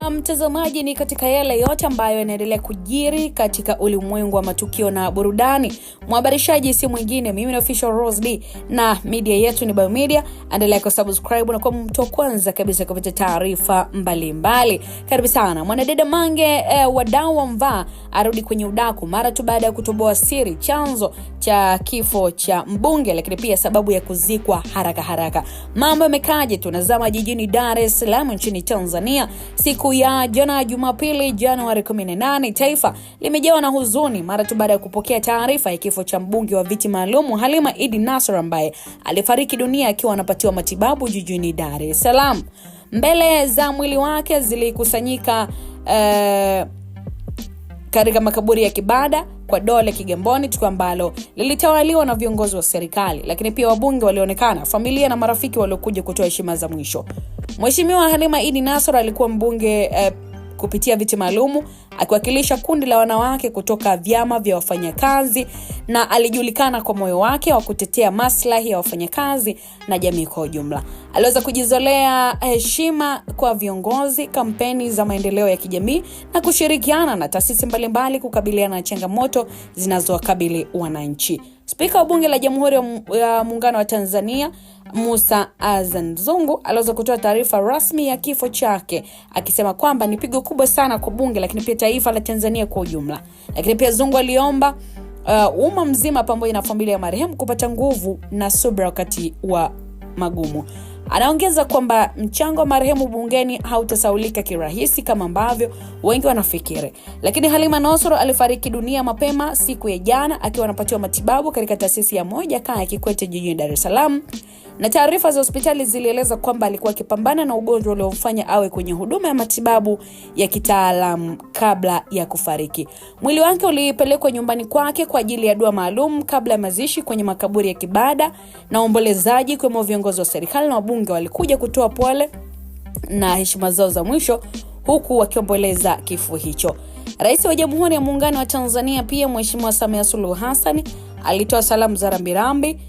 Mtazamaji, ni katika yale yote ambayo yanaendelea kujiri katika ulimwengu wa matukio na burudani. Mhabarishaji si mwingine, mimi ni Official Rose D, na media yetu ni Biomedia. Endelea kusubscribe na kuwa mtu wa kwanza kabisa kupata taarifa mbalimbali. Karibu sana. Mwanadada Mange wadau wa Mvaa arudi kwenye udaku mara tu baada ya kutoboa siri chanzo cha kifo cha mbunge, lakini pia sababu ya kuzikwa haraka. Mambo yamekaje? Tunazama jijini Dar es Salaam nchini Tanzania. Siku ya jana Jumapili Januari 18, taifa limejawa na huzuni mara tu baada ya kupokea taarifa ya kifo cha mbunge wa viti maalum Halima Idi Nassor ambaye alifariki dunia akiwa anapatiwa matibabu jijini Dar es Salaam. Mbele za mwili wake zilikusanyika katika makaburi ya Kibada kwa Dole Kigamboni, tukio ambalo lilitawaliwa na viongozi wa serikali, lakini pia wabunge walionekana, familia na marafiki waliokuja kutoa heshima za mwisho. Mheshimiwa Halima Idi Nassor alikuwa mbunge kupitia viti maalumu akiwakilisha kundi la wanawake kutoka vyama vya wafanyakazi, na alijulikana kwa moyo wake wa kutetea maslahi ya wafanyakazi na jamii kwa ujumla. Aliweza kujizolea heshima kwa viongozi, kampeni za maendeleo ya kijamii na kushirikiana na taasisi mbalimbali kukabiliana na changamoto zinazowakabili wananchi. Spika wa Bunge la Jamhuri ya Muungano wa Tanzania Musa Azan Zungu aliweza kutoa taarifa rasmi ya kifo chake, akisema kwamba ni pigo kubwa sana kwa bunge lakini pia taifa la Tanzania kwa ujumla. Lakini pia Zungu aliomba umma mzima pamoja na familia ya marehemu kupata nguvu na subira wakati wa magumu. Anaongeza kwamba mchango wa marehemu bungeni hautasaulika kirahisi kama ambavyo wengi wanafikiri. Lakini Halima Nassor alifariki dunia mapema siku ya jana akiwa anapatiwa matibabu katika taasisi ya moja kaya Kikwete jijini Dar es Salaam. Na taarifa za hospitali zilieleza kwamba alikuwa akipambana na ugonjwa uliomfanya awe kwenye huduma ya matibabu ya kitaalamu kabla ya kufariki. Mwili wake ulipelekwa nyumbani kwake kwa ajili ya dua maalum kabla ya mazishi kwenye makaburi ya Kibada, na waombolezaji kwa viongozi wa serikali na wabunge walikuja kutoa pole na heshima zao za mwisho huku wakiomboleza kifo hicho. Rais wa Jamhuri ya Muungano wa Tanzania pia Mheshimiwa Samia Suluhu Hassan alitoa salamu za rambirambi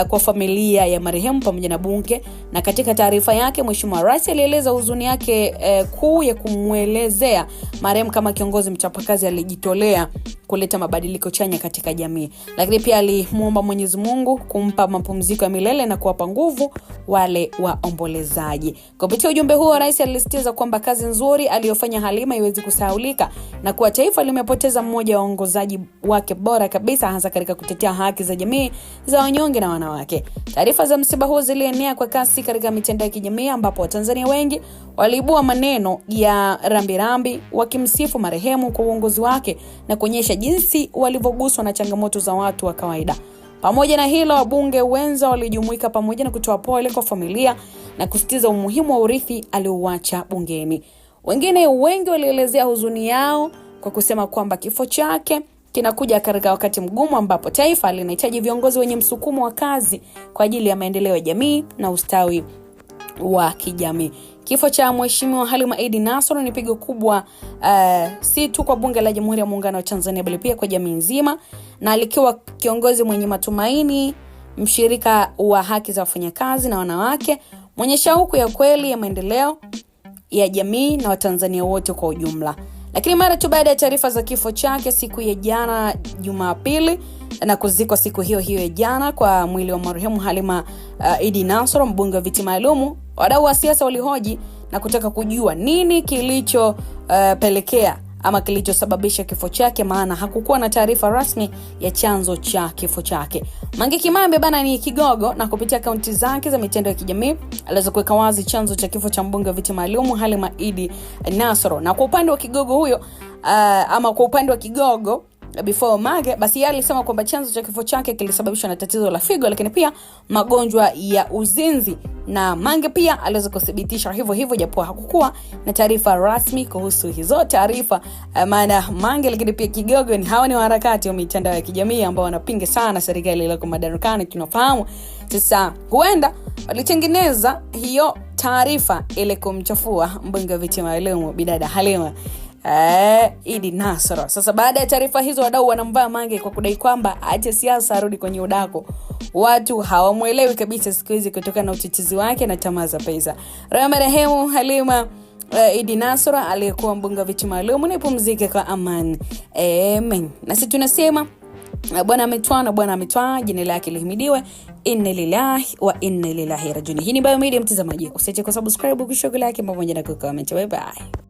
kwa familia ya marehemu pamoja na bunge, na katika taarifa yake Mheshimiwa Rais alieleza huzuni yake kuu ya kumwelezea marehemu kama kiongozi mchapakazi alijitolea kuleta mabadiliko chanya katika jamii. Lakini pia alimuomba Mwenyezi Mungu kumpa mapumziko ya milele na kuwapa nguvu wale waombolezaji. Kupitia ujumbe huo, Rais alisisitiza kwamba kazi nzuri aliyofanya Halima iwezi kusahaulika na kuwa taifa limepoteza mmoja wa waongozaji wake bora kabisa, hasa katika kutetea haki za jamii za wanyonge na wanawake. Taarifa za msiba huo zilienea kwa kasi katika mitandao ya kijamii ambapo Watanzania wengi waliibua maneno ya rambirambi wakimsifu marehemu kwa uongozi wake na kuonyesha jinsi walivyoguswa na changamoto za watu wa kawaida. Pamoja na hilo, wabunge wenza walijumuika pamoja na kutoa pole kwa familia na kusisitiza umuhimu wa urithi aliouacha bungeni. Wengine wengi walielezea huzuni yao kwa kusema kwamba kifo chake kinakuja katika wakati mgumu ambapo taifa linahitaji viongozi wenye msukumo wa kazi kwa ajili ya maendeleo ya jamii na ustawi wa kijamii. Kifo cha Mheshimiwa Halima Idi Nassor ni pigo kubwa si tu kwa Bunge la Jamhuri ya Muungano wa Tanzania bali pia kwa jamii nzima, na alikuwa kiongozi mwenye matumaini, mshirika wa haki za wafanyakazi na wanawake, mwenye shauku ya kweli ya maendeleo ya jamii na Watanzania wote kwa ujumla. Lakini mara tu baada ya taarifa za kifo chake siku ya jana Jumapili na kuzikwa siku hiyo ya jana kwa mwili wa marehemu Halima Idi Nassor, mbunge wa viti maalum, wadau wa siasa walihoji na kutaka kujua nini kilichopelekea ama kilichosababisha kifo chake, maana hakukuwa na taarifa rasmi ya chanzo cha kifo chake. Mange Kimambe bana ni kigogo, na kupitia akaunti zake za mitandao ya kijamii aliweza kuweka wazi chanzo cha kifo cha mbunge wa viti maalum Halima Idi Nassor. Na kwa upande wa kigogo huyo kwa upande wa kigogo before Mange, basi yeye alisema kwamba chanzo cha kifo chake kilisababishwa na tatizo la figo lakini pia magonjwa ya uzinzi, na Mange pia aliweza kuthibitisha hivyo japo hakukuwa na taarifa rasmi kuhusu hizo taarifa. Maana Mange lakini pia kigogo ni hawa ni harakati wa mitandao ya kijamii ambao wanapinga sana serikali ile kwa madarakani, tunafahamu. Sasa huenda walitengeneza hiyo taarifa ile kumchafua mbunge wa viti maalum bidada Halima Idi Nassor. Sasa baada ya taarifa hizo, wadau wanamvaa Mange kwa kudai kwamba aache siasa arudi kwenye udako. Watu hawamuelewi kabisa siku hizi kutokana na uchochezi wake na tamaa za pesa. Roho marehemu Halima Idi Nasra aliyekuwa mbunge wa viti maalum nipumzike kwa amani. Amen. Na sisi tunasema Bwana ametwaa, jina lake lihimidiwe. Inna lillahi wa inna ilaihi rajiun. Hii ni Biomedia mtazamaji. Usiache kusubscribe, kushare, like pamoja na kucomment. Bye bye.